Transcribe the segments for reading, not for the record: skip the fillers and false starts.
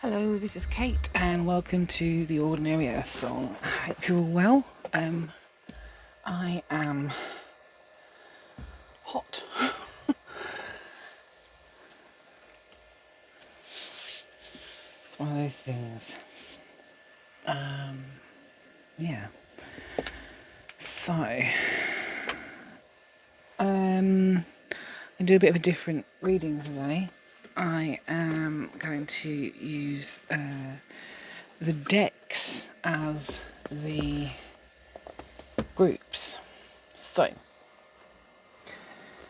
Hello, this is Kate, and welcome to the Ordinary Earth Song. I hope you're all well. I am hot. It's one of those things. Yeah. So, I'm gonna do a bit of a different reading today. I am going to use the decks as the groups. So,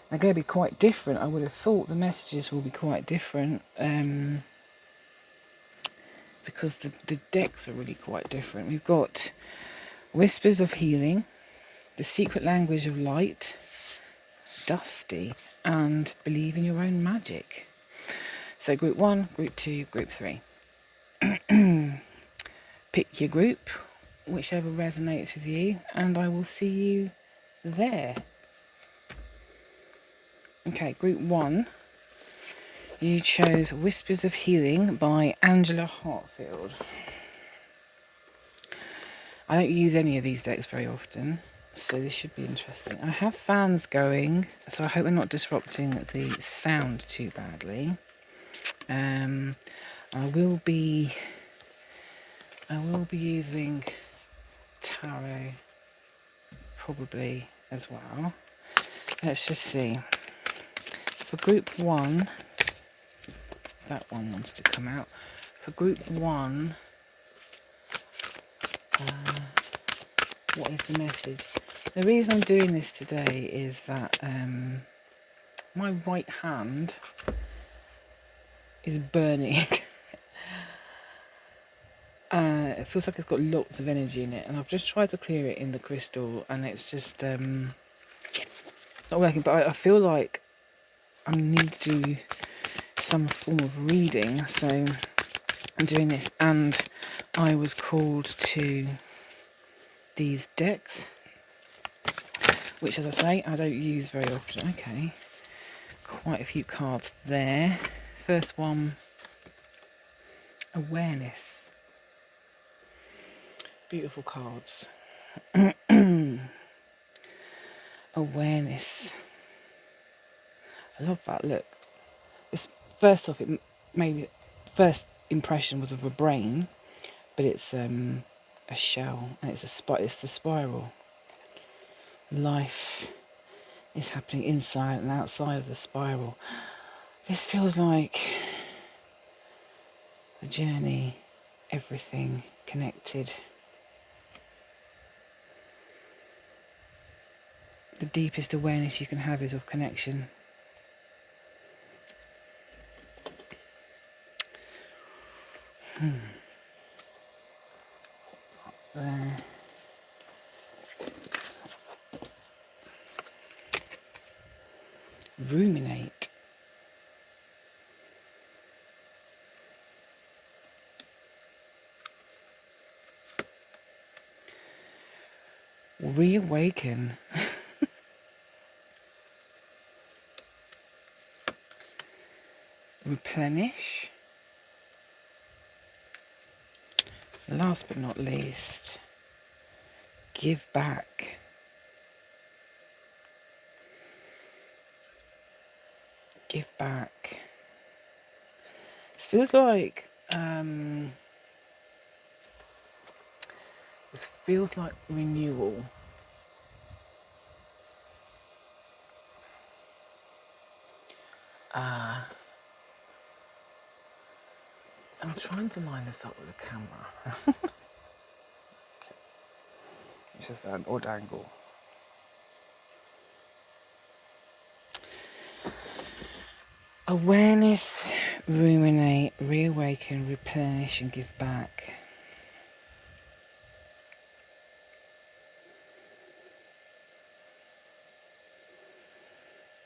they're going to be quite different. I would have thought the messages will be quite different because the decks are really quite different. We've got Whispers of Healing, The Secret Language of Light, Dusty, and Believe in Your Own Magic. So group 1, group 2, group 3. Pick your group, whichever resonates with you, and I will see you there. Okay, group 1. You chose Whispers of Healing by Angela Hartfield. I don't use any of these decks very often, so this should be interesting. I have fans going, so I hope they're not disrupting the sound too badly. I will be using tarot probably as well. Let's just see. For group 1, that one wants to come out. For group 1, what is the message? The reason I'm doing this today is that my right hand is burning. It feels like it's got lots of energy in it, and I've just tried to clear it in the crystal, and it's just it's not working. But I feel like I need to do some form of reading, so I'm doing this, and I was called to these decks, which, as I say, I don't use very often. Okay, quite a few cards there. First one, Awareness. Beautiful cards. Awareness. I love that look. It's, first off, it made it, first impression was of a brain, but it's a shell, and it's the spiral. Life is happening inside and outside of the spiral. This feels like a journey, everything connected. The deepest awareness you can have is of connection. There. Ruminate. Reawaken. Replenish. Last but not least, give back. Give back. This feels like renewal. I'm trying to line this up with the camera. It's just an odd angle. Awareness, ruminate, reawaken, replenish, and give back.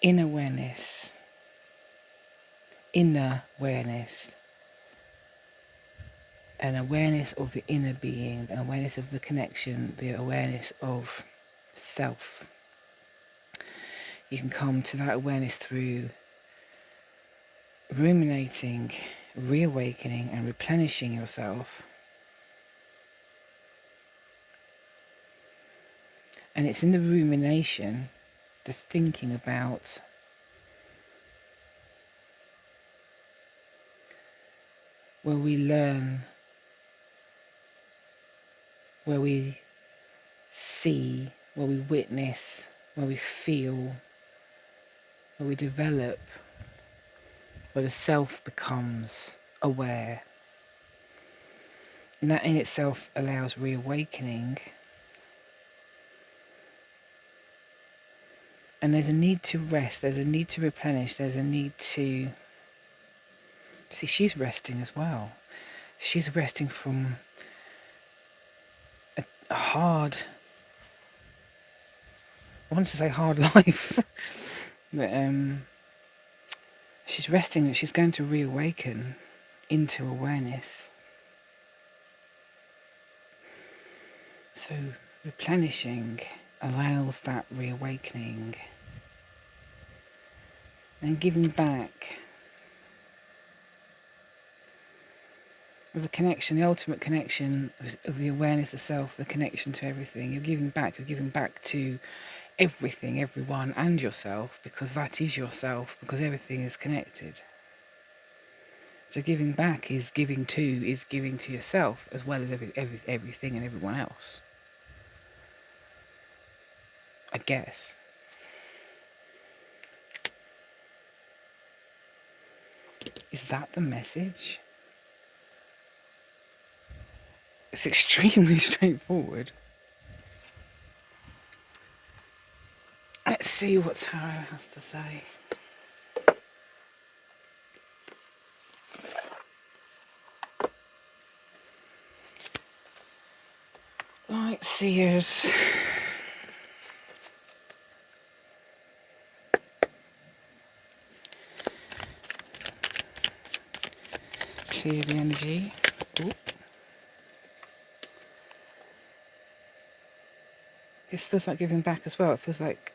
Inner awareness. Inner awareness. An awareness of the inner being, the awareness of the connection, the awareness of self. You can come to that awareness through ruminating, reawakening and replenishing yourself. And it's in the rumination, the thinking about where we learn, where we see, where we witness, where we feel, where we develop, where the self becomes aware. And that in itself allows reawakening. And there's a need to rest, there's a need to replenish, there's a need to... See, she's resting as well. She's resting from a hard... I want to say hard life. But she's resting, she's going to reawaken into awareness. So replenishing allows that reawakening. And giving back of the connection, the ultimate connection of the awareness of self, the connection to everything. You're giving back to everything, everyone, and yourself, because that is yourself, because everything is connected. So giving back is giving to yourself, as well as everything and everyone else, I guess. Is that the message? It's extremely straightforward. Let's see what Tarot has to say. Light Seers. Clear the energy. Ooh. This feels like giving back as well. It feels like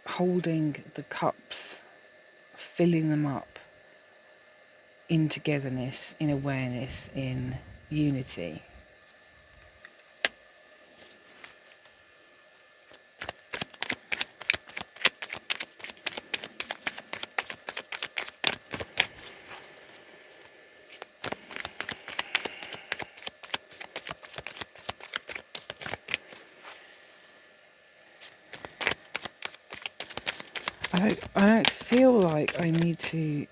holding the cups, filling them up in togetherness, in awareness, in unity. I don't feel like I need to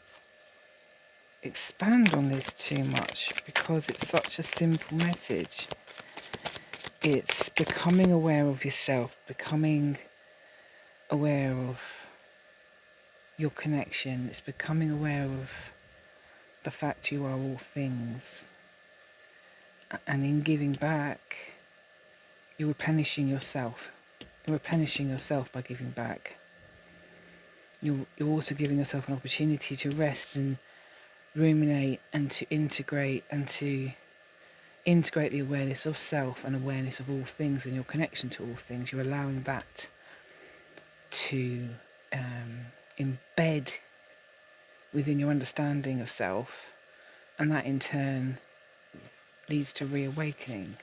expand on this too much, because it's such a simple message. It's becoming aware of yourself, becoming aware of your connection. It's becoming aware of the fact you are all things. And in giving back, you're replenishing yourself. You're replenishing yourself by giving back. You're also giving yourself an opportunity to rest and ruminate, and to integrate the awareness of self and awareness of all things and your connection to all things. You're allowing that to embed within your understanding of self, and that in turn leads to reawakening.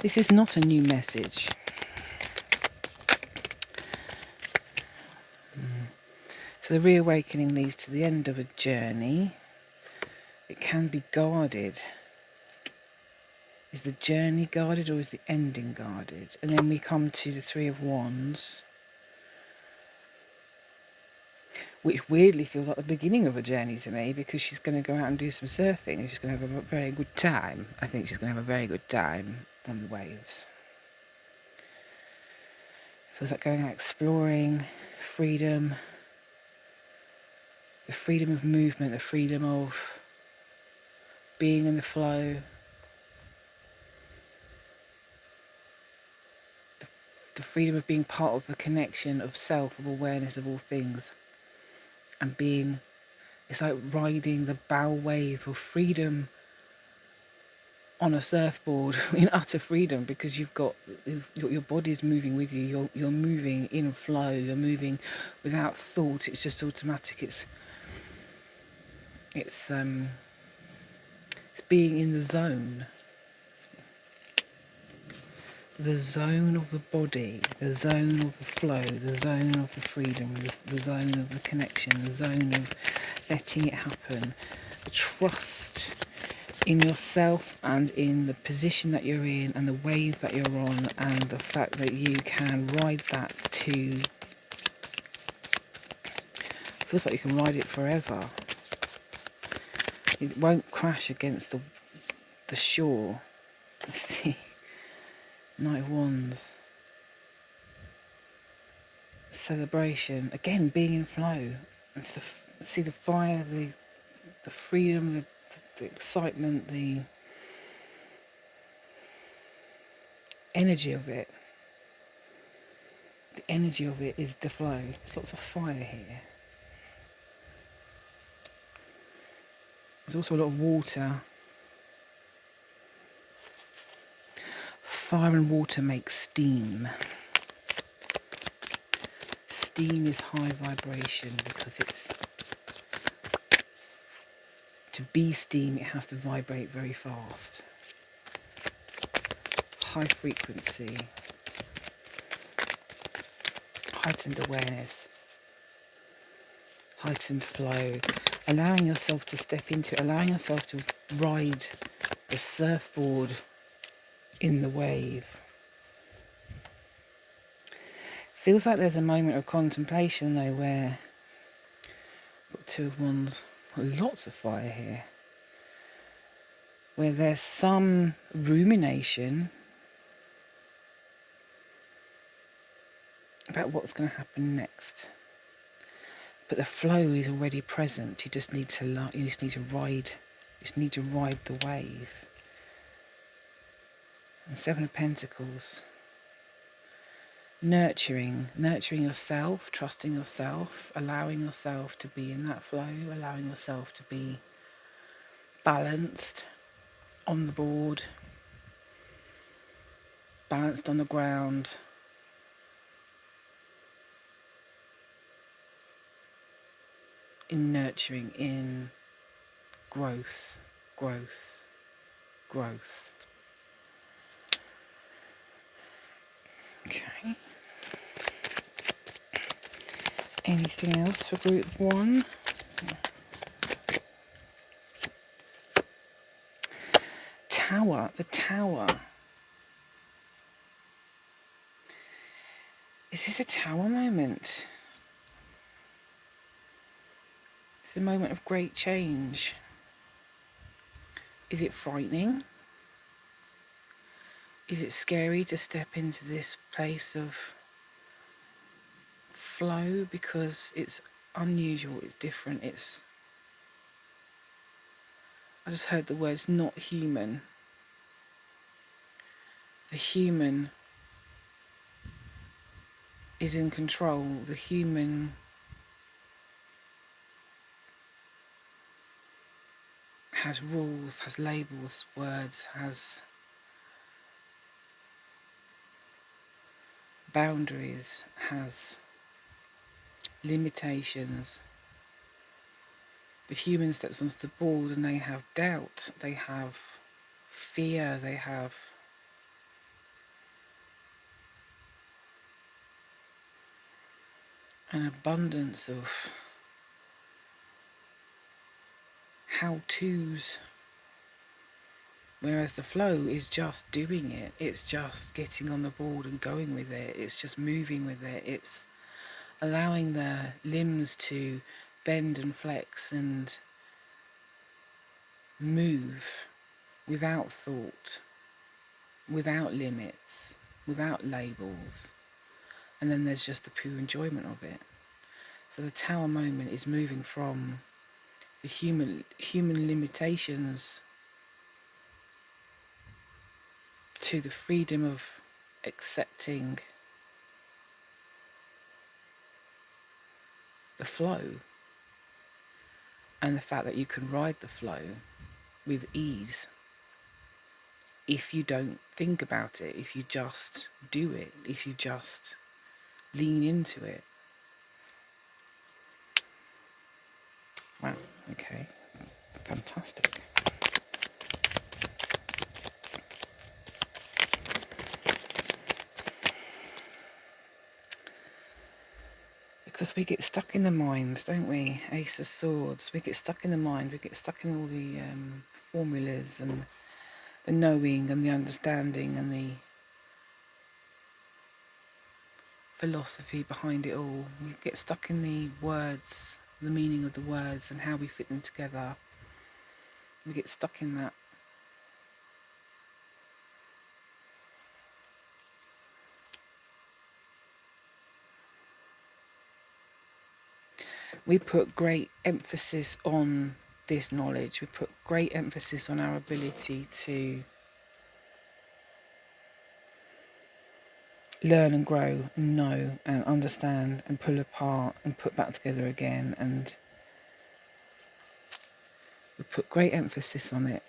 This is not a new message. So the reawakening leads to the end of a journey. It can be guarded. Is the journey guarded, or is the ending guarded? And then we come to the Three of Wands, which weirdly feels like the beginning of a journey to me, because she's going to go out and do some surfing and she's going to have a very good time. I think she's going to have a very good time on the waves. Feels like going out exploring, freedom, the freedom of movement, the freedom of being in the flow, the freedom of being part of the connection of self, of awareness of all things, and being, it's like riding the bow wave of freedom on a surfboard in utter freedom, because your body is moving with you. You're moving in flow. You're moving without thought. It's just automatic. It's being in the zone. The zone of the body, the zone of the flow, the zone of the freedom, the zone of the connection, the zone of letting it happen. The trust in yourself and in the position that you're in and the wave that you're on, and the fact that you can ride that to... feels like you can ride it forever. It won't crash against the shore. Let's see. Knight of Wands. Celebration. Again, being in flow. It's see the fire, the freedom, the excitement, the energy of it. The energy of it is the flow. There's lots of fire here. There's also a lot of water. Fire and water make steam. Steam is high vibration because it's... to be steam, it has to vibrate very fast. High frequency. Heightened awareness. Heightened flow. Allowing yourself to step into it. Allowing yourself to ride the surfboard in the wave. Feels like there's a moment of contemplation though, where got Two of Wands, lots of fire here, where there's some rumination about what's going to happen next, but the flow is already present. You just need to ride the wave. And Seven of Pentacles. Nurturing yourself, trusting yourself, allowing yourself to be in that flow, allowing yourself to be balanced on the board, balanced on the ground. In nurturing, in growth. Okay. Anything else for group 1? Tower, the Tower. Is this a Tower moment? This is a moment of great change. Is it frightening? Is it scary to step into this place of flow because it's unusual, it's different, I just heard the words not human. The human is in control. The human has rules, has labels, words, has boundaries, has limitations. The human steps onto the board and they have doubt, they have fear, they have an abundance of how-tos. Whereas the flow is just doing it. It's just getting on the board and going with it. It's just moving with it. It's allowing the limbs to bend and flex and move without thought, without limits, without labels. And then there's just the pure enjoyment of it. So the Tower moment is moving from the human limitations to the freedom of accepting the flow and the fact that you can ride the flow with ease. if you don't think about it, if you just do it, if you just lean into it. Wow, okay, fantastic. Because we get stuck in the mind, don't we? Ace of Swords. We get stuck in the mind. We get stuck in all the formulas and the knowing and the understanding and the philosophy behind it all. We get stuck in the words, the meaning of the words and how we fit them together. We get stuck in that. We put great emphasis on this knowledge. We put great emphasis on our ability to learn and grow and know and understand and pull apart and put back together again. And we put great emphasis on it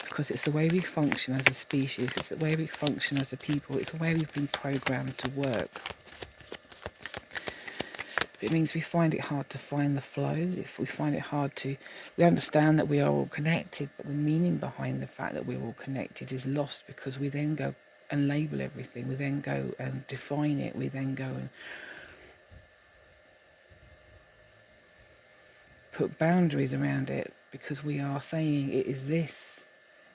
because it's the way we function as a species. It's the way we function as a people. It's the way we've been programmed to work. It means we find it hard to find the flow. If we find it hard to, we understand that we are all connected, but the meaning behind the fact that we're all connected is lost because we then go and label everything. We then go and define it. We then go and put boundaries around it because we are saying it is this.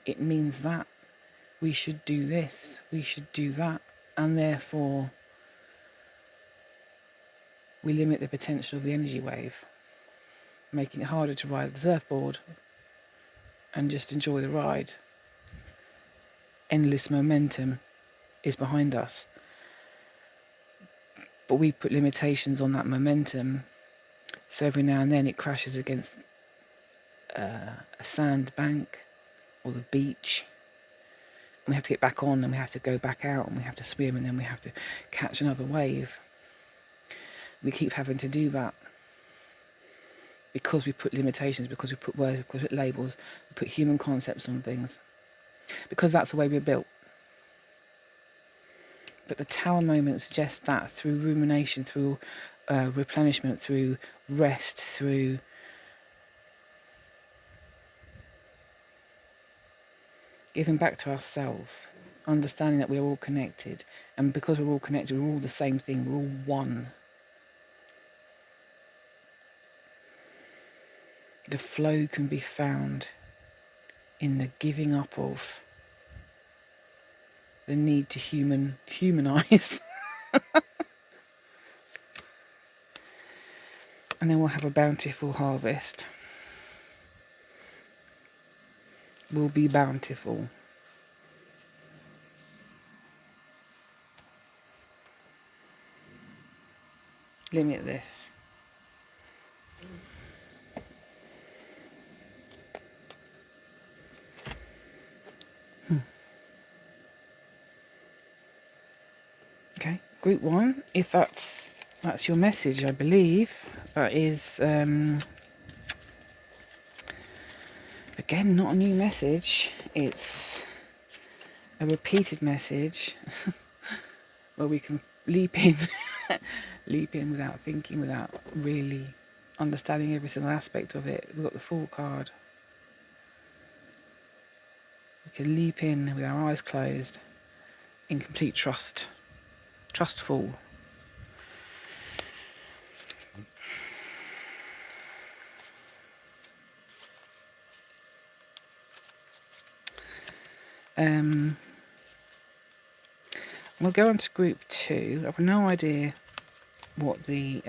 It means that. We should do this. We should do that. And therefore, we limit the potential of the energy wave, making it harder to ride the surfboard and just enjoy the ride. Endless momentum is behind us. But we put limitations on that momentum, so every now and then it crashes against a sand bank or the beach. And we have to get back on and we have to go back out and we have to swim and then we have to catch another wave. We keep having to do that because we put limitations, because we put words, because we put labels, we put human concepts on things, because that's the way we're built. But the Tower moment suggests that through rumination, through replenishment, through rest, through giving back to ourselves, understanding that we're all connected, and because we're all connected, we're all the same thing, we're all one. The flow can be found in the giving up of the need to humanize. And then we'll have a bountiful harvest. We'll be bountiful. Limitless. Okay, group 1, if that's your message, I believe. That is, again, not a new message. It's a repeated message where we can leap in, leap in without thinking, without really understanding every single aspect of it. We've got the Fool card. We can leap in with our eyes closed in complete trust. Trustful. We'll go on to group 2. I've no idea what the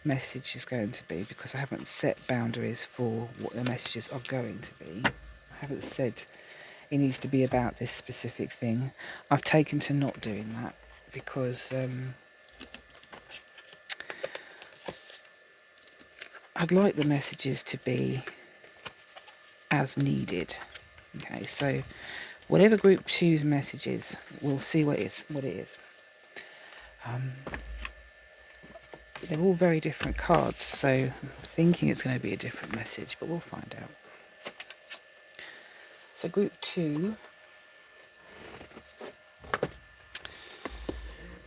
message is going to be because I haven't set boundaries for what the messages are going to be. I haven't said it needs to be about this specific thing. I've taken to not doing that because I'd like the messages to be as needed. Okay, so whatever group 2's message is, we'll see what it is. They're all very different cards, so I'm thinking it's going to be a different message, but we'll find out. So group 2.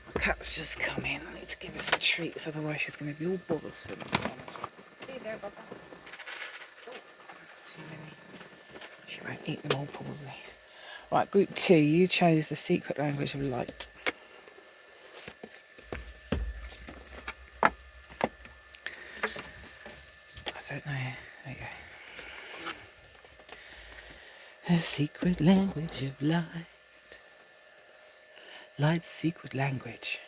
My cat's just come in. I need to give her some treats, otherwise she's going to be all bothersome. There you go, Baba. Oh, that's too many. She won't eat them all, probably. Right, group 2. You chose the secret language of light. I don't know. There you go. The secret language of light. Light's Secret Language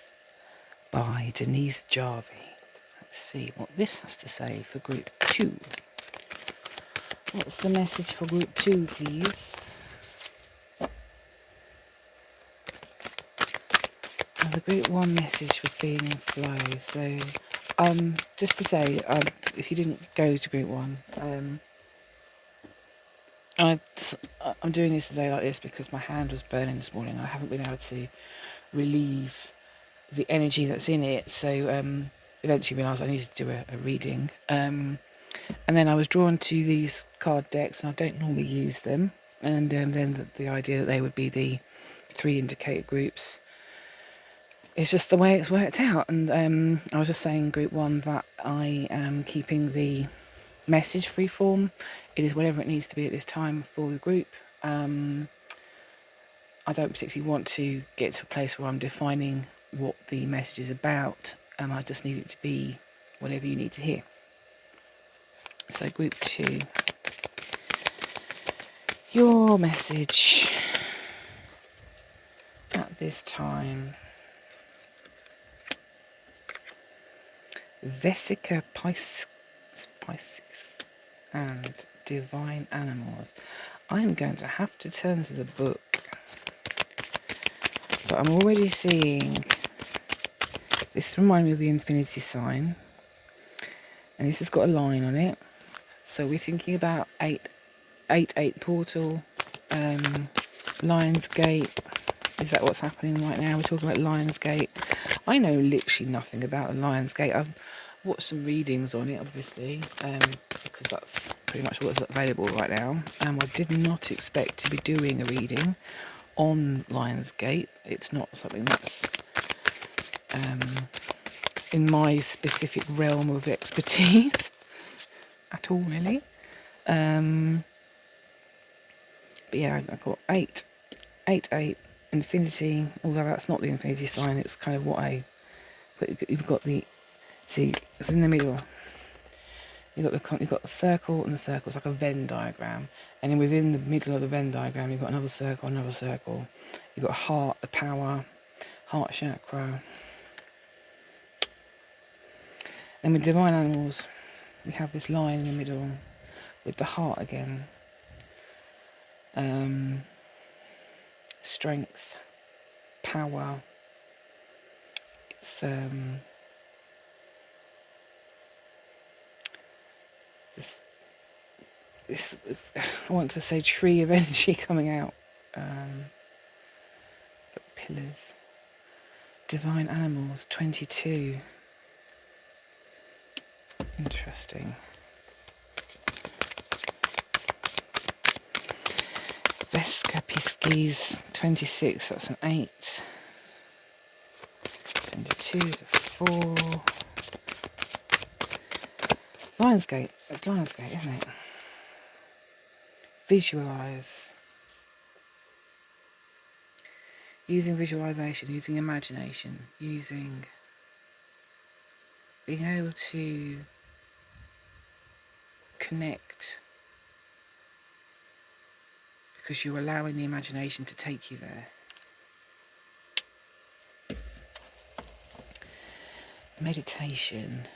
by Denise Jarvie. Let's see what this has to say for group 2. What's the message for group 2, please? Well, the group 1 message was being in flow. So, just to say, if you didn't go to group 1, I'm doing this today like this because my hand was burning this morning. I haven't been able to relieve the energy that's in it. So, eventually realised I needed to do a reading. And then I was drawn to these card decks, and I don't normally use them. And then the idea that they would be the 3 indicator groups. It's just the way it's worked out. And I was just saying group 1 that I am keeping the message freeform. It is whatever it needs to be at this time for the group. I don't particularly want to get to a place where I'm defining what the message is about. I just need it to be whatever you need to hear. So group 2, your message at this time. Vesica Pisces and Divine Animals. I'm going to have to turn to the book, but I'm already seeing, this reminds me of the infinity sign, and this has got a line on it. So we're thinking about 8 portal, Lion's Gate. Is that what's happening right now? We're talking about Lion's Gate. I know literally nothing about the Lion's Gate. I've watched some readings on it, obviously, because that's pretty much what's available right now. I did not expect to be doing a reading on Lion's Gate. It's not something that's in my specific realm of expertise at all, really. But yeah, I've got 8, infinity, although that's not the infinity sign, it's kind of what I put. You've got the, see, it's in the middle. You've got the circle, and the circle is like a Venn diagram, and then within the middle of the Venn diagram you've got another circle. You've got heart, the power, heart chakra. And with Divine Animals we have this line in the middle with the heart again. Strength, power. It's this I want to say tree of energy coming out. But pillars. Divine Animals 22. Interesting. Vesica Pisces 26, that's an 8. 22 is a 4. Lion's Gate, it's Lion's Gate, isn't it? Visualize. Using visualization, using imagination, using being able to connect, because you're allowing the imagination to take you there. Meditation.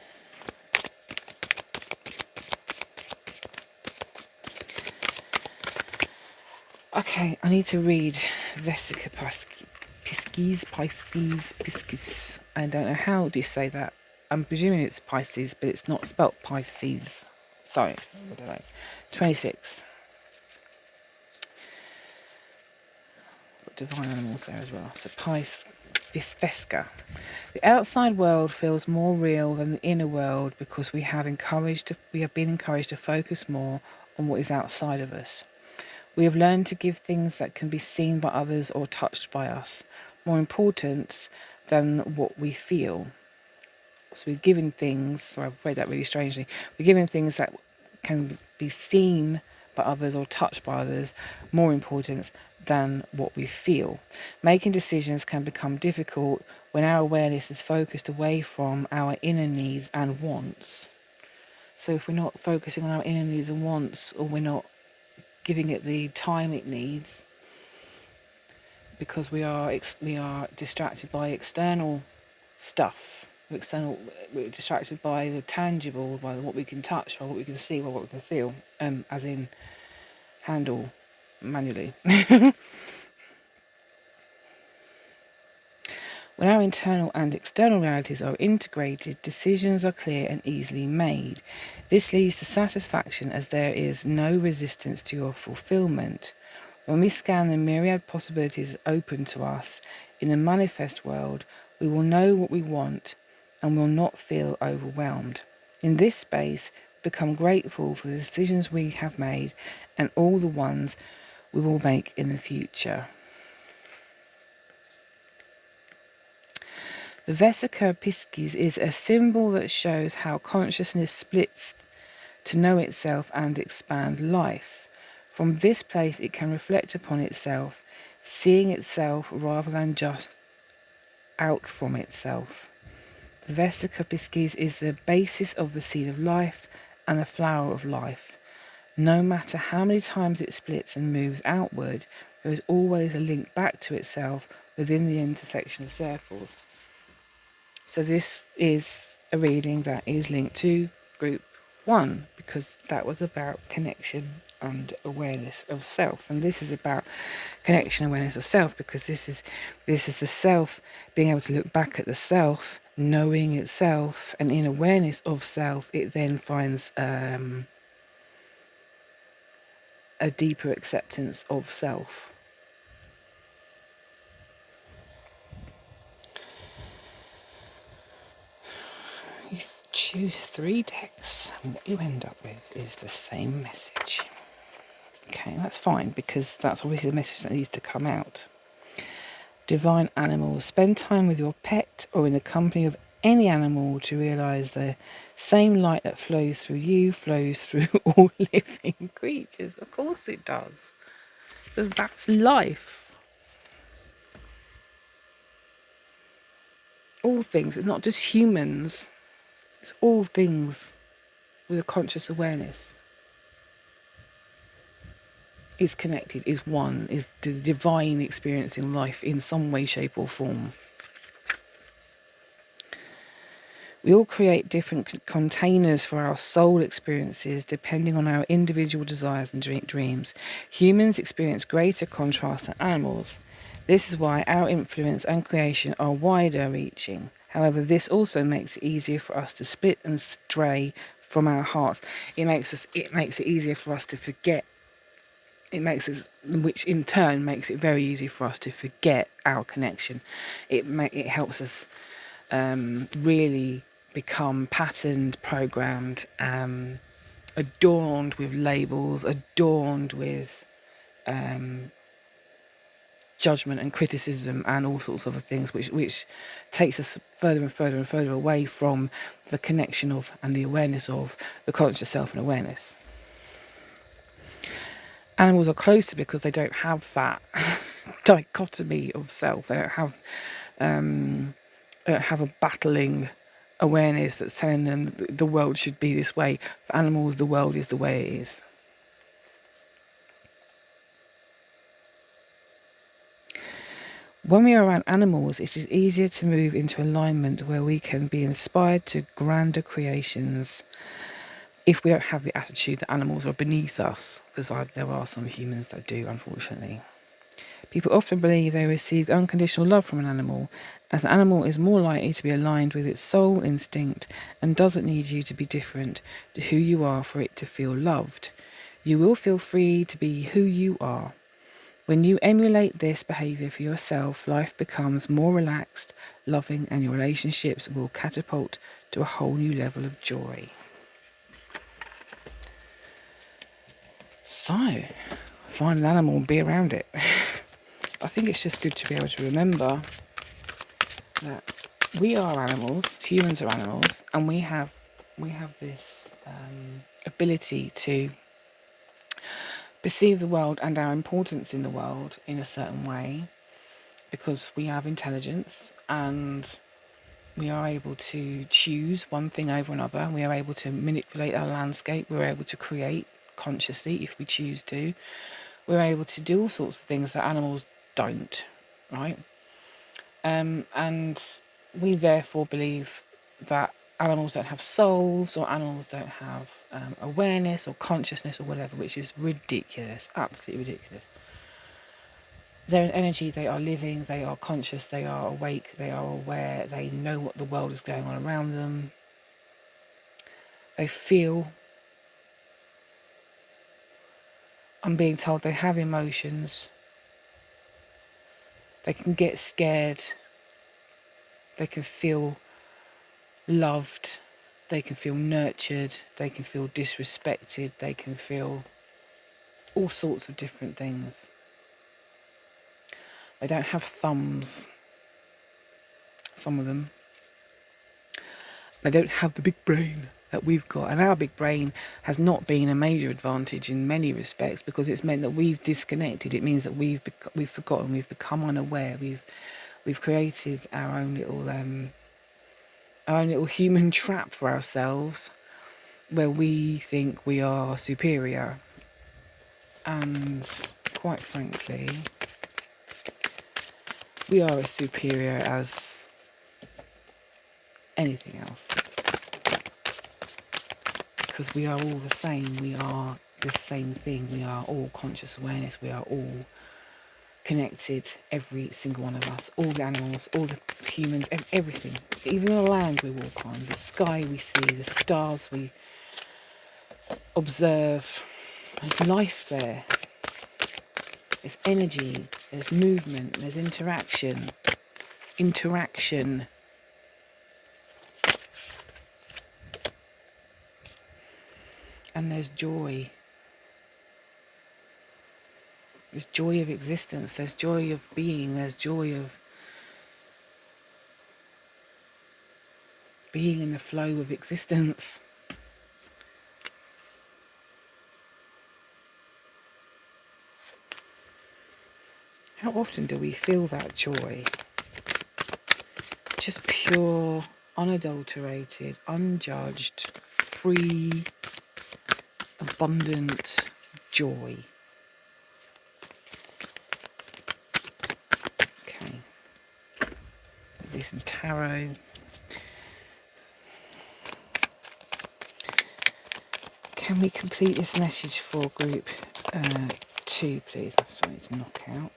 Okay, I need to read Vesica Pisces. I don't know, how do you say that? I'm presuming it's Pisces, but it's not spelt Pisces. Sorry, I don't know. 26. Got Divine Animals there as well. So Vesica. The outside world feels more real than the inner world because we have been encouraged to focus more on what is outside of us. We have learned to give things that can be seen by others or touched by us more importance than what we feel. So we're given things, so I've read that really strangely, we're given things that can be seen by others or touched by others more importance than what we feel. Making decisions can become difficult when our awareness is focused away from our inner needs and wants. So if we're not focusing on our inner needs and wants, or we're not giving it the time it needs, because we are distracted by external stuff, we're distracted by the tangible, by what we can touch, by what we can see, by what we can feel, as in handle manually. When our internal and external realities are integrated, decisions are clear and easily made. This leads to satisfaction as there is no resistance to your fulfillment. When we scan the myriad possibilities open to us in the manifest world, we will know what we want and will not feel overwhelmed. In this space, become grateful for the decisions we have made and all the ones we will make in the future. The Vesica Piscis is a symbol that shows how consciousness splits to know itself and expand life. From this place, it can reflect upon itself, seeing itself rather than just out from itself. The Vesica Piscis is the basis of the seed of life and the flower of life. No matter how many times it splits and moves outward, there is always a link back to itself within the intersection of circles. So this is a reading that is linked to group 1, because that was about connection and awareness of self, and this is about connection and awareness of self, because this is the self being able to look back at the self, knowing itself, and in awareness of self it then finds a deeper acceptance of self. You choose 3 decks, and what you end up with is the same message. Okay, that's fine, because that's obviously the message that needs to come out. Divine animals. Spend time with your pet or in the company of any animal to realise the same light that flows through you flows through all living creatures. Of course it does, because that's life. All things. It's not just humans. It's all things with a conscious awareness. Is connected, is one, is the divine experiencing life in some way, shape or form. We all create different containers for our soul experiences depending on our individual desires and dreams. Humans experience greater contrast than animals. This is why our influence and creation are wider reaching. However, this also makes it easier for us to split and stray from our hearts. It makes it easier for us to forget. Which in turn makes it very easy for us to forget our connection. It helps us really become patterned, programmed, adorned with labels, adorned with judgment and criticism and all sorts of other things, which takes us further and further and further away from the connection of and the awareness of the conscious self and awareness. Animals are closer because they don't have that dichotomy of self. They don't have a battling awareness that's telling them the world should be this way. For animals, the world is the way it is. When we are around animals, it is easier to move into alignment where we can be inspired to grander creations if we don't have the attitude that animals are beneath us, because there are some humans that do, unfortunately. People often believe they receive unconditional love from an animal, as an animal is more likely to be aligned with its soul instinct and doesn't need you to be different to who you are for it to feel loved. You will feel free to be who you are. When you emulate this behaviour for yourself, life becomes more relaxed, loving, and your relationships will catapult to a whole new level of joy. So, find an animal and be around it. I think it's just good to be able to remember that we are animals, humans are animals, and we have this ability to perceive the world and our importance in the world in a certain way, because we have intelligence and we are able to choose one thing over another. We are able to manipulate our landscape. We're able to create consciously if we choose to. We're able to do all sorts of things that animals don't, right? And we therefore believe that animals don't have souls, or animals don't have awareness or consciousness or whatever, which is ridiculous, absolutely ridiculous. They're an energy, they are living, they are conscious, they are awake, they are aware, they know what the world is going on around them. They feel. I'm being told they have emotions. They can get scared. They can feel loved. They can feel nurtured. They can feel disrespected. They can feel all sorts of different things. They don't have thumbs, some of them. They don't have the big brain that we've got. And our big brain has not been a major advantage in many respects, because it's meant that we've disconnected. It means that we've forgotten, we've become unaware, we've created our own little human trap for ourselves, where we think we are superior. And quite frankly, we are as superior as anything else, because we are all the same. We are the same thing. We are all conscious awareness. We are all connected, every single one of us, all the animals, all the humans, everything, even the land we walk on, the sky we see, the stars we observe. There's life there. There's energy, there's movement, there's interaction. And there's joy. There's joy of existence, there's joy of being, there's joy of being in the flow of existence. How often do we feel that joy? Just pure, unadulterated, unjudged, free, abundant joy. Okay. Do some tarot. Can we complete this message for group 2, please? I'm sorry to knock out.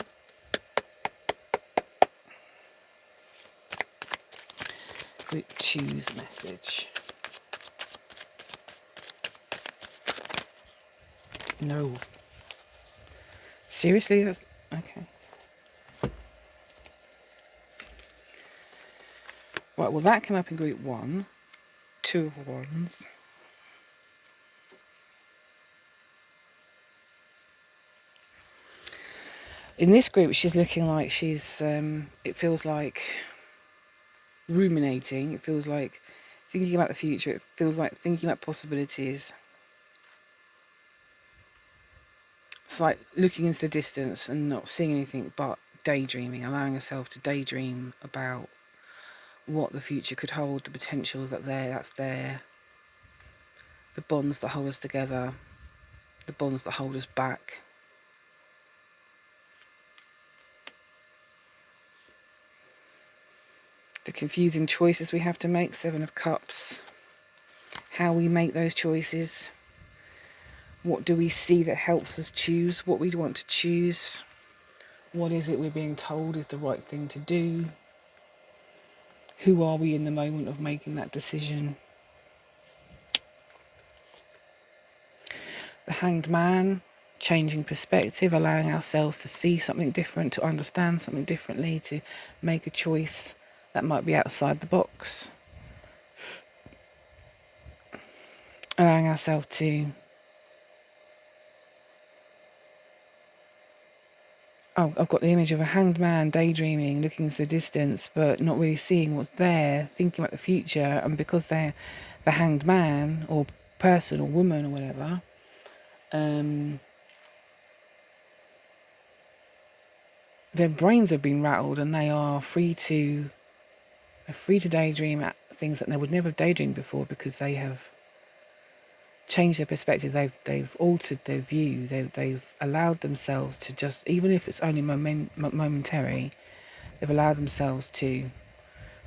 Group 2's message. No. Seriously? That's okay. Right, well that came up in group 1. 2 of Wands. In this group, she's looking like she's, it feels like ruminating. It feels like thinking about the future. It feels like thinking about possibilities. It's like looking into the distance and not seeing anything but daydreaming, allowing herself to daydream about what the future could hold, the potentials that's there, the bonds that hold us together, the bonds that hold us back. The confusing choices we have to make, 7 of Cups. How we make those choices. What do we see that helps us choose what we want to choose? What is it we're being told is the right thing to do? Who are we in the moment of making that decision? The Hanged Man, changing perspective, allowing ourselves to see something different, to understand something differently, to make a choice that might be outside the box. Allowing ourselves to Oh, I've got the image of a hanged man daydreaming, looking into the distance, but not really seeing what's there, thinking about the future. And because they're the hanged man or person or woman or whatever, their brains have been rattled, and they are free to daydream at things that they would never have daydreamed before, because they have changed their perspective. They've altered their view. They've allowed themselves to, just, even if it's only momentary, they've allowed themselves to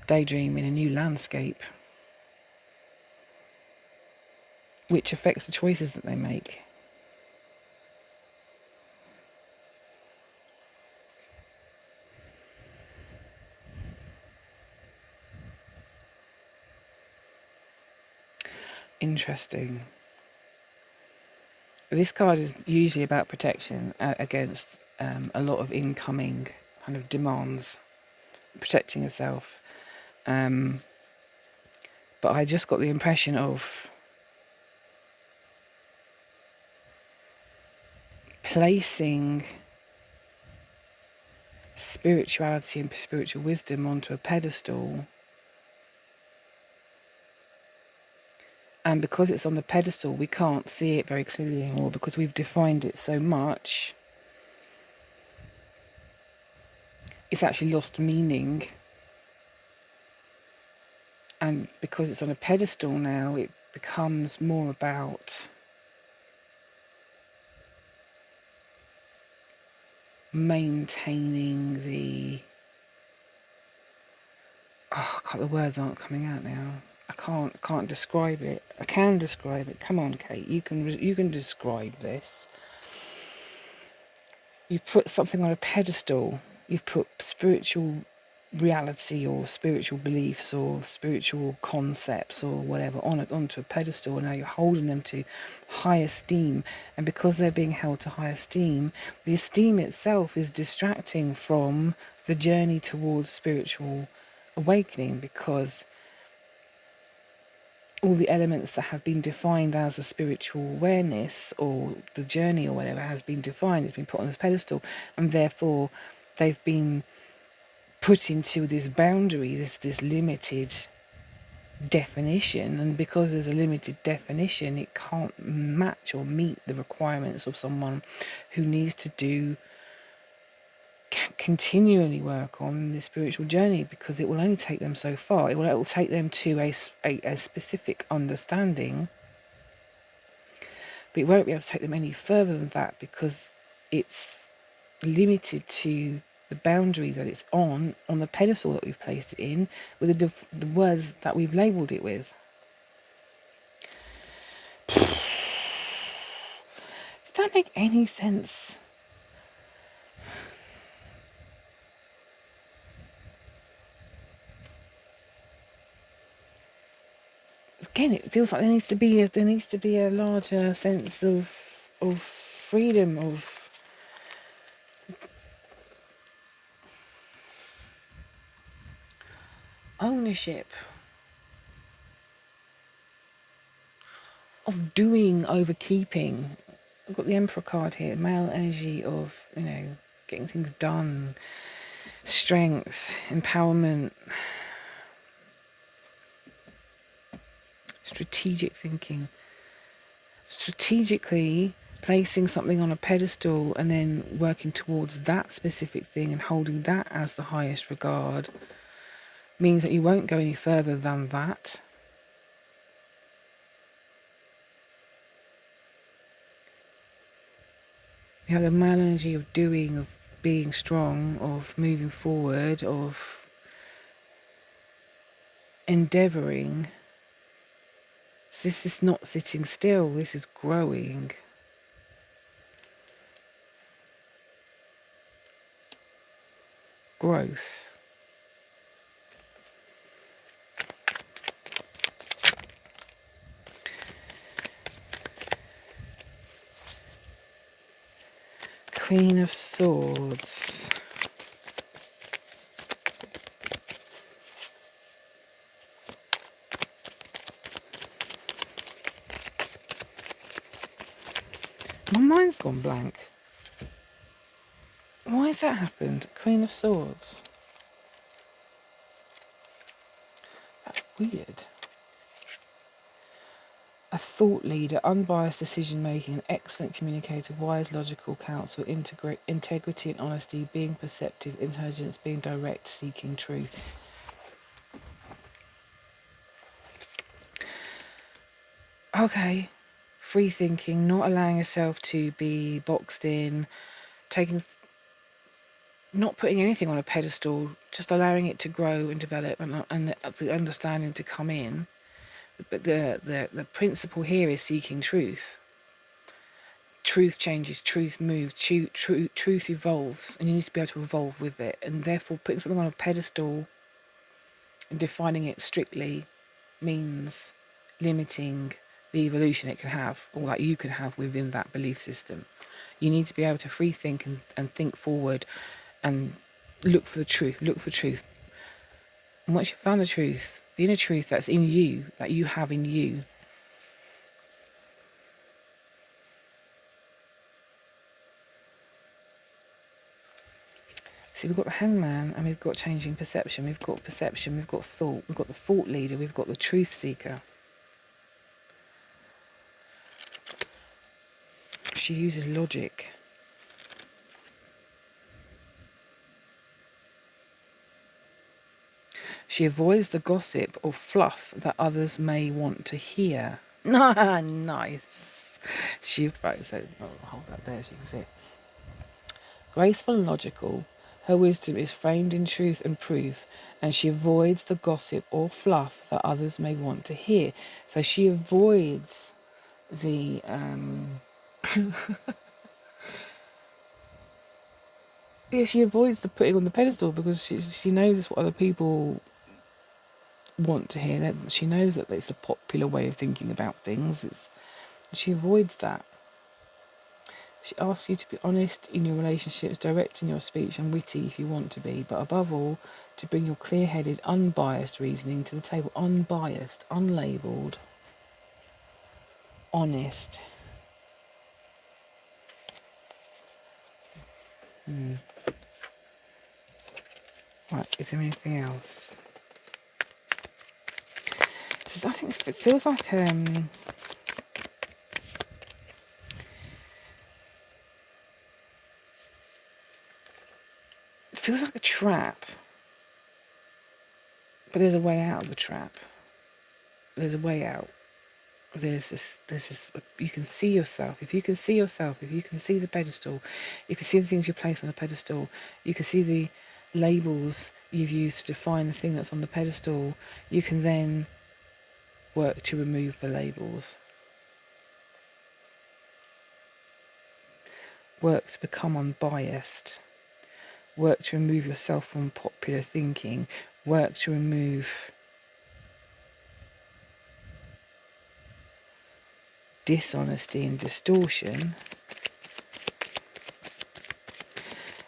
daydream in a new landscape, which affects the choices that they make. Interesting. This card is usually about protection against a lot of incoming kind of demands, protecting yourself. But I just got the impression of placing spirituality and spiritual wisdom onto a pedestal. And because it's on the pedestal, we can't see it very clearly anymore, because we've defined it so much. It's actually lost meaning. And because it's on a pedestal now, it becomes more about maintaining the... the words aren't coming out now. I can't describe it. I can describe it. Come on, Kate. You can describe this. You put something on a pedestal. You've put spiritual reality or spiritual beliefs or spiritual concepts or whatever onto a pedestal, and now you're holding them to high esteem. And because they're being held to high esteem, the esteem itself is distracting from the journey towards spiritual awakening, because all the elements that have been defined as a spiritual awareness or the journey or whatever has been defined, it's been put on this pedestal, and therefore they've been put into this boundary, this limited definition. And because there's a limited definition, it can't match or meet the requirements of someone who needs to continually work on the spiritual journey, because it will only take them so far. It will take them to a specific understanding, but it won't be able to take them any further than that, because it's limited to the boundary that it's on the pedestal that we've placed it in, with the words that we've labelled it with. Did that make any sense? Again, it feels like there needs to be a larger sense of freedom, of ownership, of doing over keeping. I've got the Emperor card here, male energy of, getting things done, strength, empowerment, strategic thinking, strategically placing something on a pedestal and then working towards that specific thing and holding that as the highest regard means that you won't go any further than that. You have the male energy of doing, of being strong, of moving forward, of endeavouring. This is not sitting still, this is growing. Growth. Queen of Swords. My mind's gone blank. Why has that happened? Queen of Swords. That's weird. A thought leader, unbiased decision making, an excellent communicator, wise logical counsel, integrity and honesty, being perceptive, intelligence, being direct, seeking truth. Okay, free thinking, not allowing yourself to be boxed in, not putting anything on a pedestal, just allowing it to grow and develop, and the understanding to come in. But the principle here is seeking truth. Truth changes, truth moves, truth evolves, and you need to be able to evolve with it. And therefore, putting something on a pedestal and defining it strictly means limiting the evolution it can have, or that you can have within that belief system. You need to be able to free think and think forward and look for the truth, And once you've found the truth, the inner truth that's in you, that you have in you, see, we've got the Hangman and we've got changing perception. We've got perception, we've got thought, we've got the thought leader, we've got the truth seeker. She uses logic. She avoids the gossip or fluff that others may want to hear. Nice. Right, so I'll hold that there so you can see it. Graceful and logical, her wisdom is framed in truth and proof, and she avoids the gossip or fluff that others may want to hear. So she avoids the she avoids the putting on the pedestal, because she knows what other people want to hear. That she knows that it's a popular way of thinking about things. She avoids that. She asks you to be honest in your relationships, direct in your speech, and witty if you want to be, but above all, to bring your clear-headed, unbiased reasoning to the table. Unbiased, unlabelled, honest. Right, is there anything else? I think it feels like it feels like a trap, but there's a way out of the trap. There's a way out. There's this, you can see yourself. If you can see yourself, if you can see the pedestal, you can see the things you place on the pedestal, you can see the labels you've used to define the thing that's on the pedestal, you can then work to remove the labels. Work to become unbiased. Work to remove yourself from popular thinking. Work to remove dishonesty and distortion.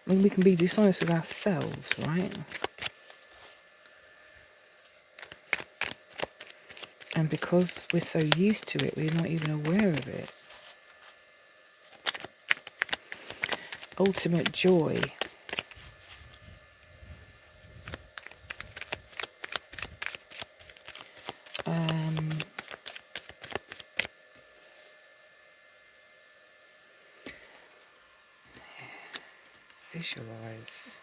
I mean, we can be dishonest with ourselves, right? And because we're so used to it, we're not even aware of it. Ultimate joy. Visualize.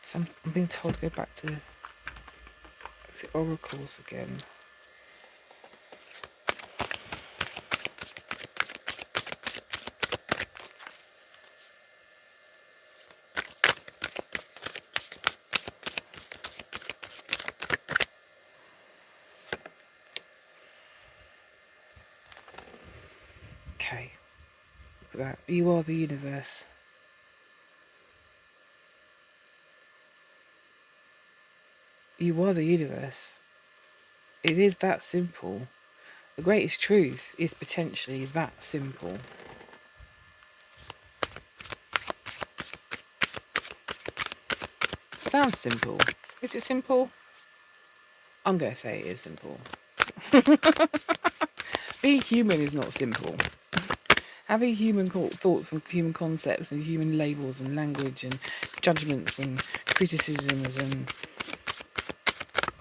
So I'm being told to go back to the oracles again. Okay, look at that. You are the universe. You are the universe. It is that simple. The greatest truth is potentially that simple. Sounds simple. Is it simple? I'm going to say it is simple. Being human is not simple. Having human thoughts and human concepts and human labels and language and judgments and criticisms and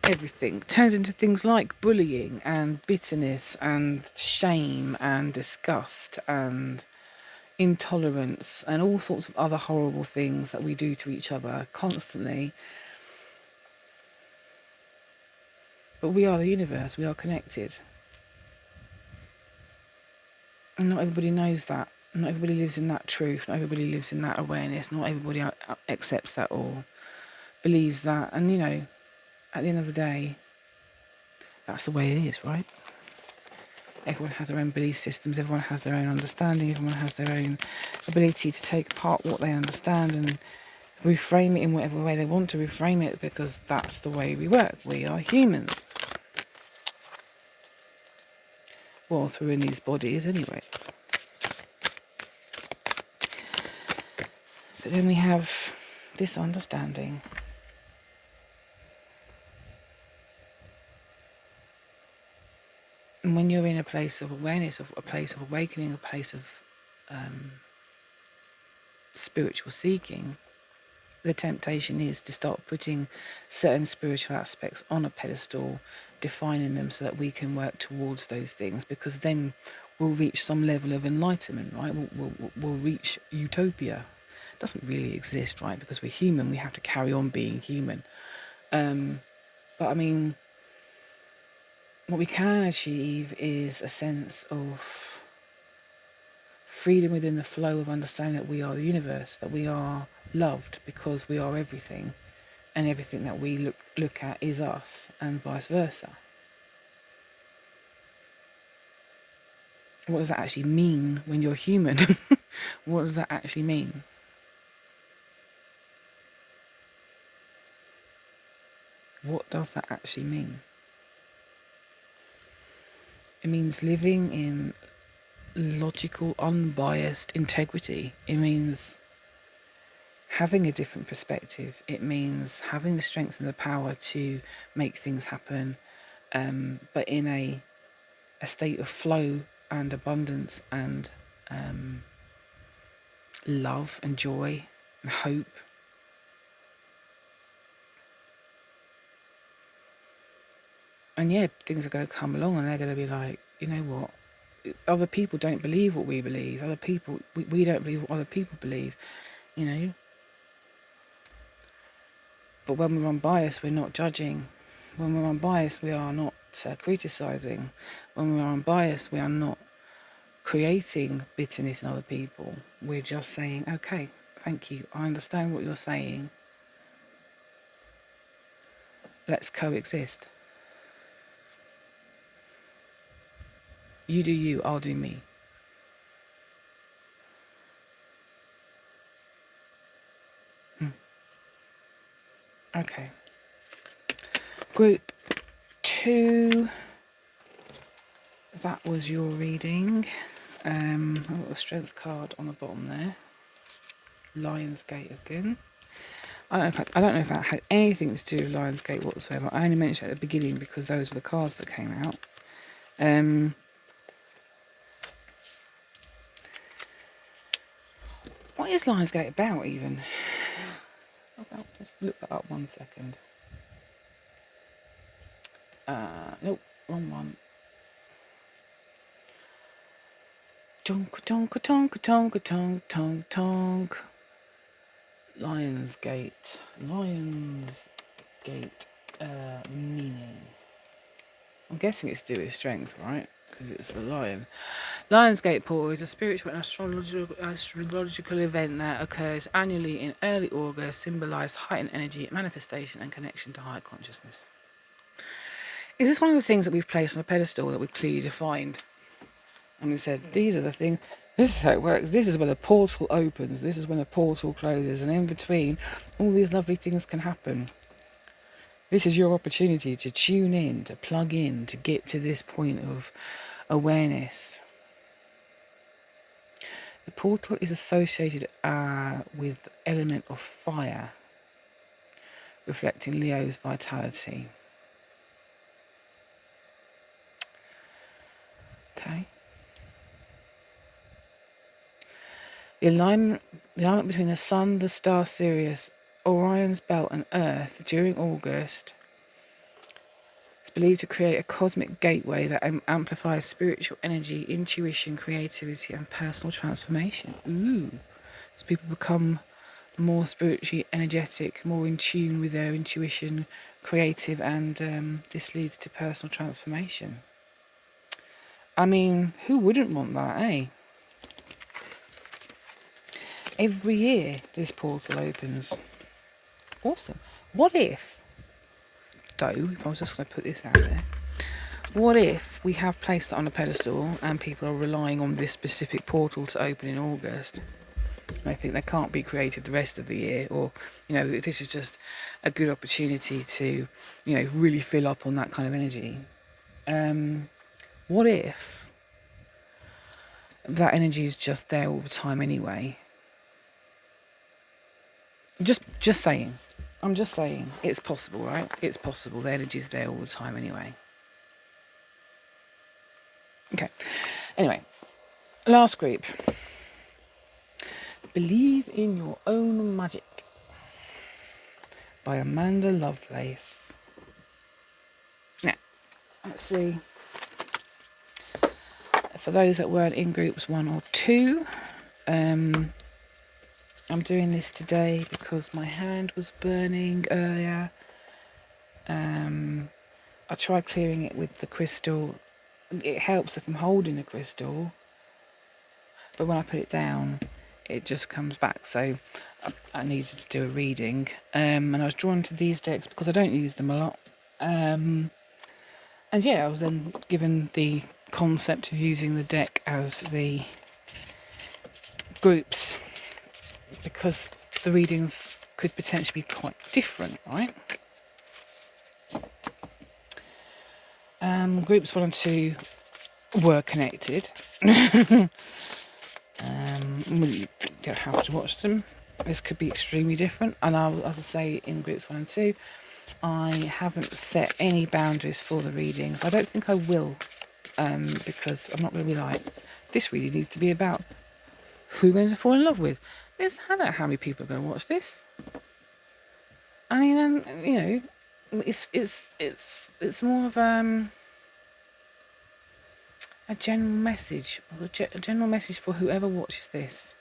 everything turns into things like bullying and bitterness and shame and disgust and intolerance and all sorts of other horrible things that we do to each other constantly. But we are the universe, we are connected. And not everybody knows that. Not everybody lives in that truth. Not everybody lives in that awareness. Not everybody accepts that or believes that. And, you know, at the end of the day, that's the way it is, right? Everyone has their own belief systems. Everyone has their own understanding. Everyone has their own ability to take apart what they understand and reframe it in whatever way they want to reframe it, because that's the way we work. We are humans. Whilst we're in these bodies anyway. But then we have this understanding. And when you're in a place of awareness, of a place of awakening, a place of spiritual seeking, the temptation is to start putting certain spiritual aspects on a pedestal, defining them so that we can work towards those things, because then we'll reach some level of enlightenment, right? We'll reach utopia. It doesn't really exist, right? Because we're human, we have to carry on being human. But I mean, what we can achieve is a sense of freedom within the flow of understanding that we are the universe, that we are loved because we are everything, and everything that we look at is us, and vice versa. What does that actually mean when you're human? What does that actually mean? What does that actually mean? It means living in logical, unbiased integrity. It means having a different perspective. It means having the strength and the power to make things happen, but in a state of flow and abundance and love and joy and hope. And yeah, things are going to come along and they're going to be like, you know what? Other people don't believe what we believe. Other people, we don't believe what other people believe, you know. But when we're unbiased, we're not judging. When we're unbiased, we are not criticizing. When we're unbiased, we are not creating bitterness in other people. We're just saying, okay, thank you. I understand what you're saying. Let's coexist. You do you, I'll do me. Okay. Group 2. That was your reading. I've got the strength card on the bottom there. Lionsgate again. I don't know if that had anything to do with Lionsgate whatsoever. I only mentioned it at the beginning because those were the cards that came out. What is Lionsgate about even? Just look that up 1 second. Nope, wrong one. Tonk, tonk, tonk, tonk, tonk, tonk, tonk. Lionsgate. Meaning. I'm guessing it's to do with strength, right? Because it's the lion. Lionsgate portal is a spiritual and astrological event that occurs annually in early August, symbolise heightened energy, manifestation, and connection to higher consciousness. Is this one of the things that we've placed on a pedestal that we've clearly defined? And we said, these are the things, this is how it works, this is when the portal opens, this is when the portal closes, and in between, all these lovely things can happen. This is your opportunity to tune in, to plug in, to get to this point of awareness. The portal is associated with the element of fire, reflecting Leo's vitality. Okay. The alignment between the Sun, the star Sirius, Orion's belt and Earth during August is believed to create a cosmic gateway that amplifies spiritual energy, intuition, creativity and personal transformation. Ooh. So people become more spiritually energetic, more in tune with their intuition, creative, and this leads to personal transformation. I mean, who wouldn't want that, eh? Every year this portal opens. Awesome. What if, though, if I was just going to put this out there, what if we have placed it on a pedestal and people are relying on this specific portal to open in August? I think they can't be creative the rest of the year, or, you know, this is just a good opportunity to, you know, really fill up on that kind of energy. What if that energy is just there all the time anyway? Just saying. I'm just saying. It's possible, right? It's possible. The energy's there all the time anyway. Okay. Anyway, last group. Believe in Your Own Magic by Amanda Lovelace. Now, let's see. For those that weren't in groups 1 or 2, I'm doing this today because my hand was burning earlier. I tried clearing it with the crystal. It helps if I'm holding the crystal, but when I put it down, it just comes back. So I needed to do a reading, and I was drawn to these decks because I don't use them a lot. And yeah, I was then given the concept of using the deck as the groups, because the readings could potentially be quite different, right? Groups 1 and 2 were connected. You don't have to watch them. This could be extremely different. And as I say, in groups 1 and 2, I haven't set any boundaries for the readings. I don't think I will, because I'm not going to be like, this reading needs to be about who you're going to fall in love with. I don't know how many people are going to watch this. I mean, you know, it's more of a general message, or a general message for whoever watches this,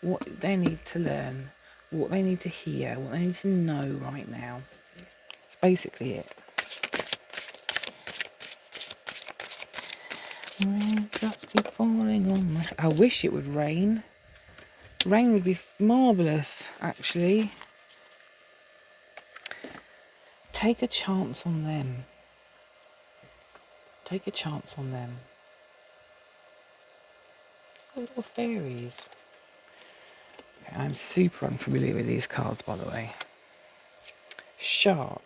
what they need to learn, what they need to hear, what they need to know right now. That's basically it. Raindrops keep falling on my... I wish it would rain. Rain would be marvellous, actually. Take a chance on them. Take a chance on them. Little fairies. Okay, I'm super unfamiliar with these cards, by the way. Shark.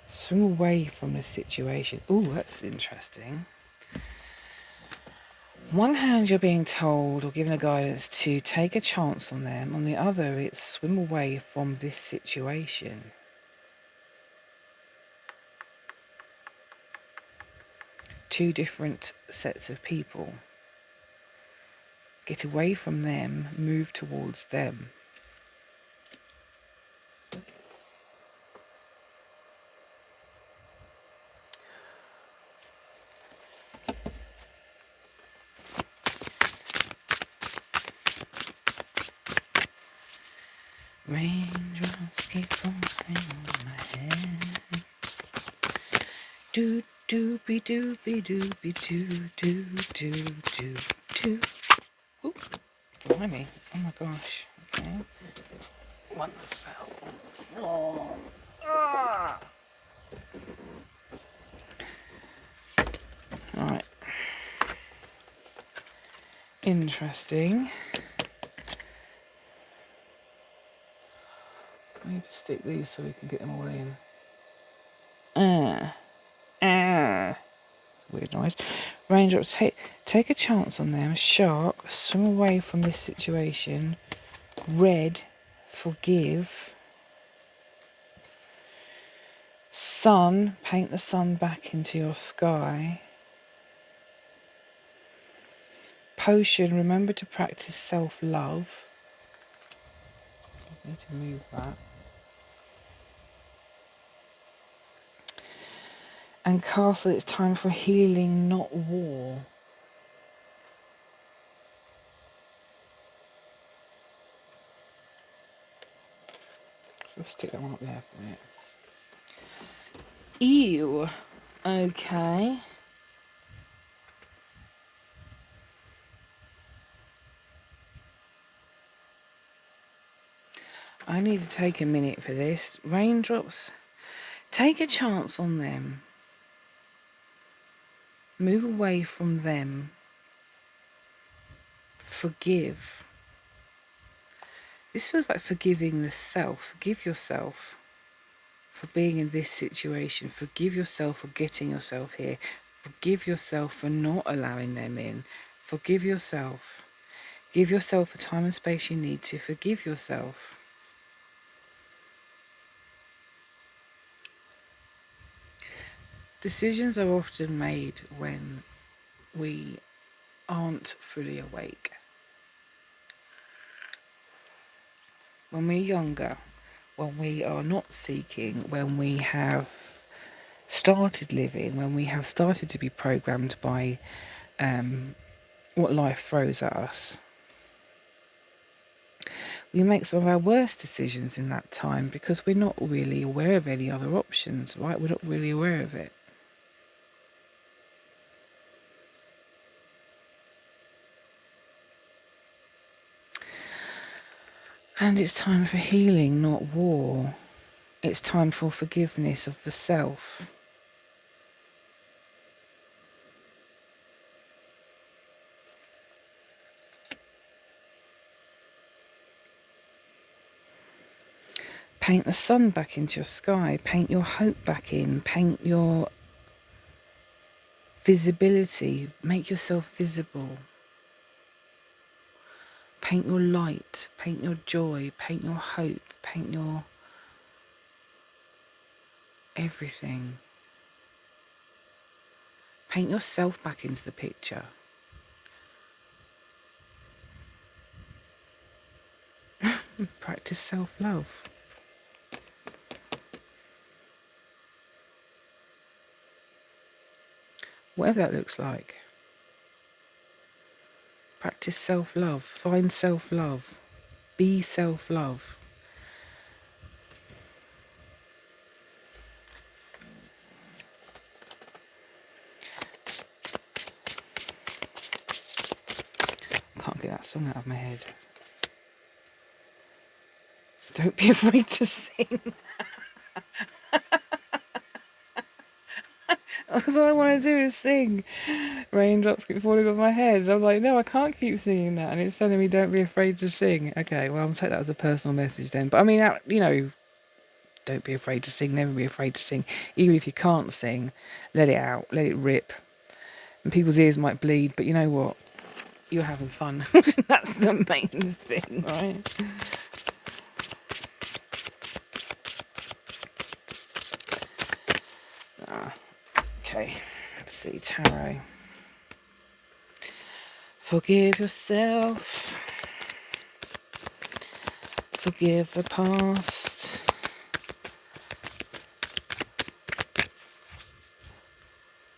Swim away from the situation. Ooh, that's interesting. One hand you're being told or given a guidance to take a chance on them. On the other, it's swim away from this situation. Two different sets of people. Get away from them, move towards them. Raindrops keep falling on my head. Do doopy doopy doopy doo doo doo doo doo. Ooh, blimey. Oh my gosh. Okay. One fell on the floor. Ah! Right. Interesting. I need to stick these so we can get them all in. Weird noise. Raindrops, take a chance on them. Shark, swim away from this situation. Red, forgive. Sun, paint the sun back into your sky. Potion, remember to practice self-love. Need to move that. And Castle, it's time for healing, not war. Let's stick that one up there for it. Ew. Okay. I need to take a minute for this. Raindrops, take a chance on them. Move away from them. Forgive. This feels like forgiving the self. Forgive yourself for being in this situation. Forgive yourself for getting yourself here. Forgive yourself for not allowing them in. Forgive yourself. Give yourself the time and space you need to. Forgive yourself. Decisions are often made when we aren't fully awake. When we're younger, when we are not seeking, when we have started living, when we have started to be programmed by what life throws at us, we make some of our worst decisions in that time because we're not really aware of any other options, right? We're not really aware of it. And it's time for healing, not war. It's time for forgiveness of the self. Paint the sun back into your sky. Paint your hope back in. Paint your visibility. Make yourself visible. Paint your light. Paint your joy. Paint your hope. Paint your everything. Paint yourself back into the picture. Practice self-love. Whatever that looks like. Practice self-love. Find self-love. Be self-love. Can't get that song out of my head. Don't be afraid to sing. That's all I want to do is sing. Raindrops keep falling on my head. I'm like, no, I can't keep singing that. And it's telling me, don't be afraid to sing. Okay, well, I'll take that as a personal message then. But I mean, you know, don't be afraid to sing. Never be afraid to sing. Even if you can't sing, let it out. Let it rip. And people's ears might bleed, but you know what? You're having fun. That's the main thing, right? Okay, let's see, tarot. Forgive yourself. Forgive the past.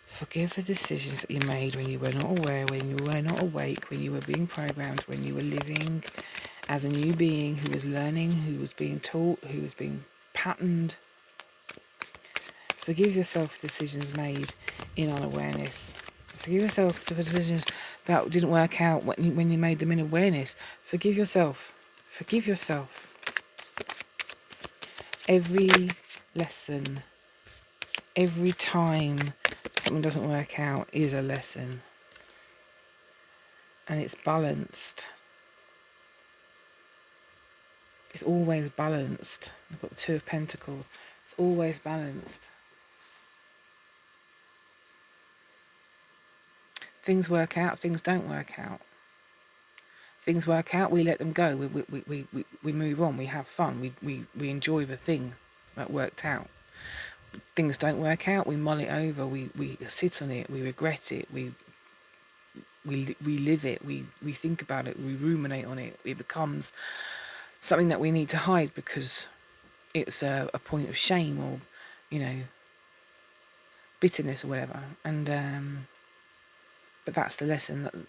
Forgive the decisions that you made when you were not aware, when you were not awake, when you were being programmed, when you were living as a new being who was learning, who was being taught, who was being patterned. Forgive yourself for decisions made in unawareness. Forgive yourself for decisions that didn't work out when you made them in awareness. Forgive yourself. Forgive yourself. Every lesson, every time something doesn't work out is a lesson. And it's balanced. It's always balanced. I've got the Two of Pentacles. It's always balanced. Things work out, things don't work out. Things work out, we let them go. We move on, we have fun, we enjoy the thing that worked out. Things don't work out, we mull it over, we sit on it, we regret it, we live it, we think about it, we ruminate on it. It becomes something that we need to hide because it's a point of shame or, bitterness or whatever. And but that's the lesson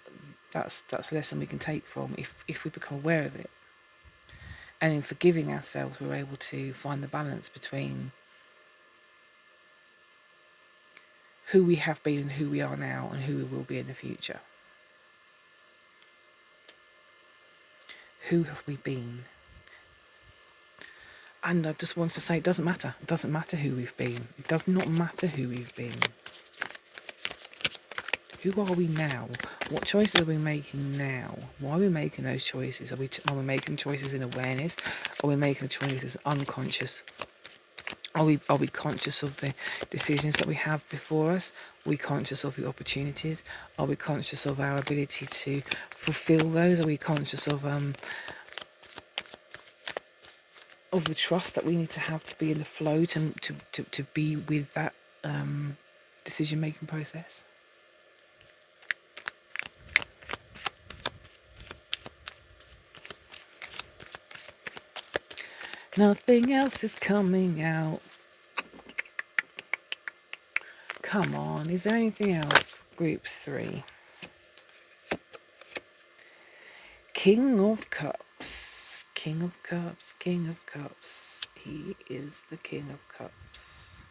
that's a lesson we can take from if we become aware of it. And in forgiving ourselves, we're able to find the balance between who we have been and who we are now and who we will be in the future. Who have we been? And I just want to say, it doesn't matter. It doesn't matter who we've been. It does not matter who we've been. Who are we now? What choices are we making now? Why are we making those choices? Are we making choices in awareness? Are we making the choices unconscious? Are we conscious of the decisions that we have before us? Are we conscious of the opportunities? Are we conscious of our ability to fulfill those? Are we conscious of the trust that we need to have to be in the flow to be with that decision making process? Nothing else is coming out. Come on, is there anything else? Group 3. King of Cups. King of Cups, King of Cups. He is the King of Cups.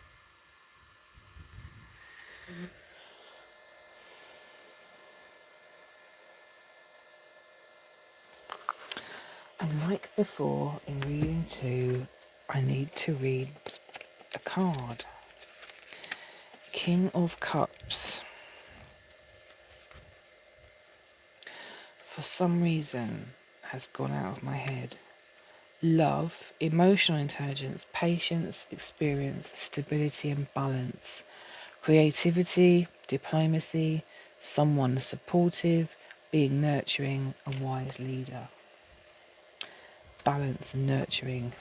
And like before, in reading 2, I need to read a card. King of Cups. For some reason, has gone out of my head. Love, emotional intelligence, patience, experience, stability and balance, creativity, diplomacy, someone supportive, being nurturing, a wise leader. Balance, nurturing,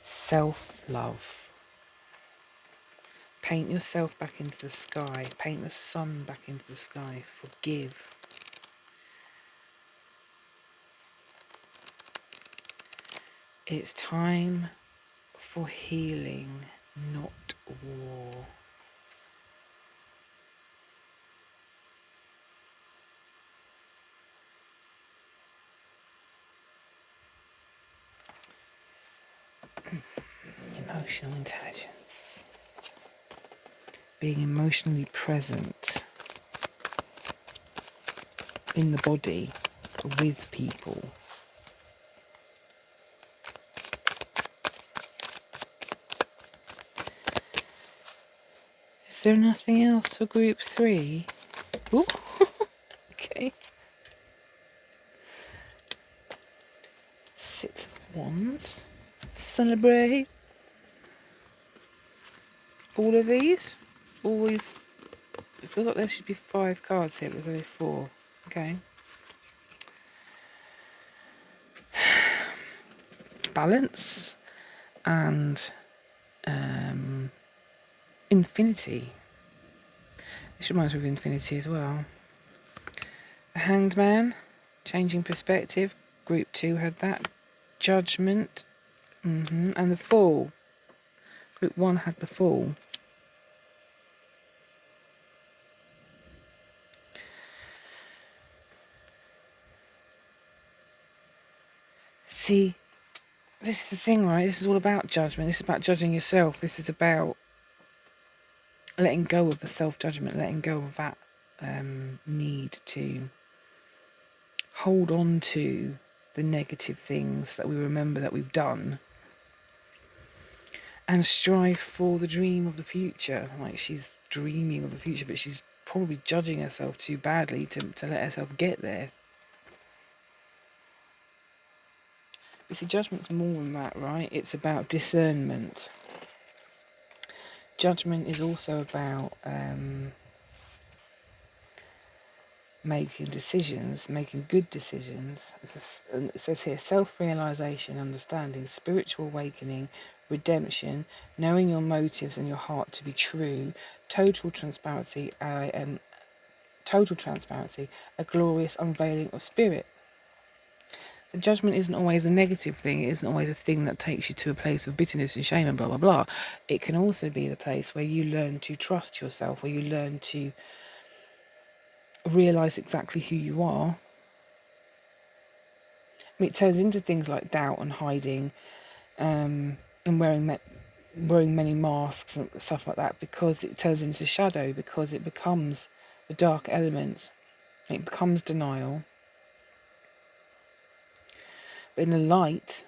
self-love. Paint yourself back into the sky. Paint the sun back into the sky. Forgive. It's time for healing, not war. Emotional intelligence. Being emotionally present in the body, with people. Is there nothing else for group 3? Ooh, okay. 6 of Wands. Celebrate. All of these? Always. It feels like there should be 5 cards here, there's only 4. Okay. Balance and infinity. This reminds me of infinity as well. The Hanged Man, changing perspective. Group 2 had that. Judgment. And the Fool. Group 1 had the Fool. See, this is the thing, right? This is all about judgment. This is about judging yourself. This is about letting go of the self-judgment, letting go of that need to hold on to the negative things that we remember that we've done and strive for the dream of the future. Like, she's dreaming of the future, but she's probably judging herself too badly to let herself get there. But see, judgment's more than that, right? It's about discernment. Judgment is also about making decisions, making good decisions. It says here, self-realization, understanding, spiritual awakening, redemption, knowing your motives and your heart to be true, total transparency, a glorious unveiling of spirit. The judgment isn't always a negative thing. It isn't always a thing that takes you to a place of bitterness and shame and blah, blah, blah. It can also be the place where you learn to trust yourself, where you learn to realize exactly who you are. I mean, it turns into things like doubt and hiding, and wearing many masks and stuff like that, because it turns into shadow, because it becomes the dark elements. It becomes denial. But in the light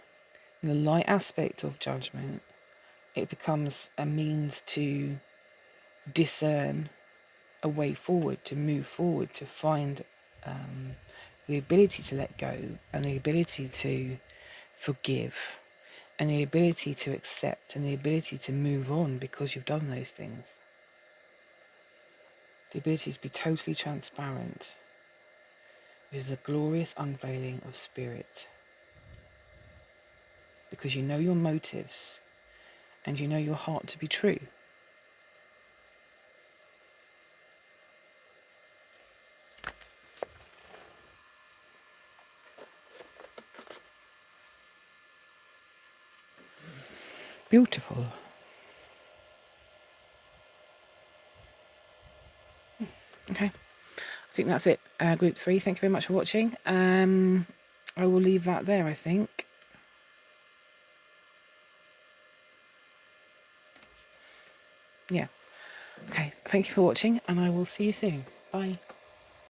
aspect of judgment, it becomes a means to discern a way forward, to move forward, to find the ability to let go, and the ability to forgive, and the ability to accept, and the ability to move on because you've done those things. The ability to be totally transparent is the glorious unveiling of spirit. Because you know your motives and you know your heart to be true. Beautiful. Okay, I think that's it. Group 3, thank you very much for watching. I will leave that there, I think. Yeah. Okay, thank you for watching, and I will see you soon. Bye.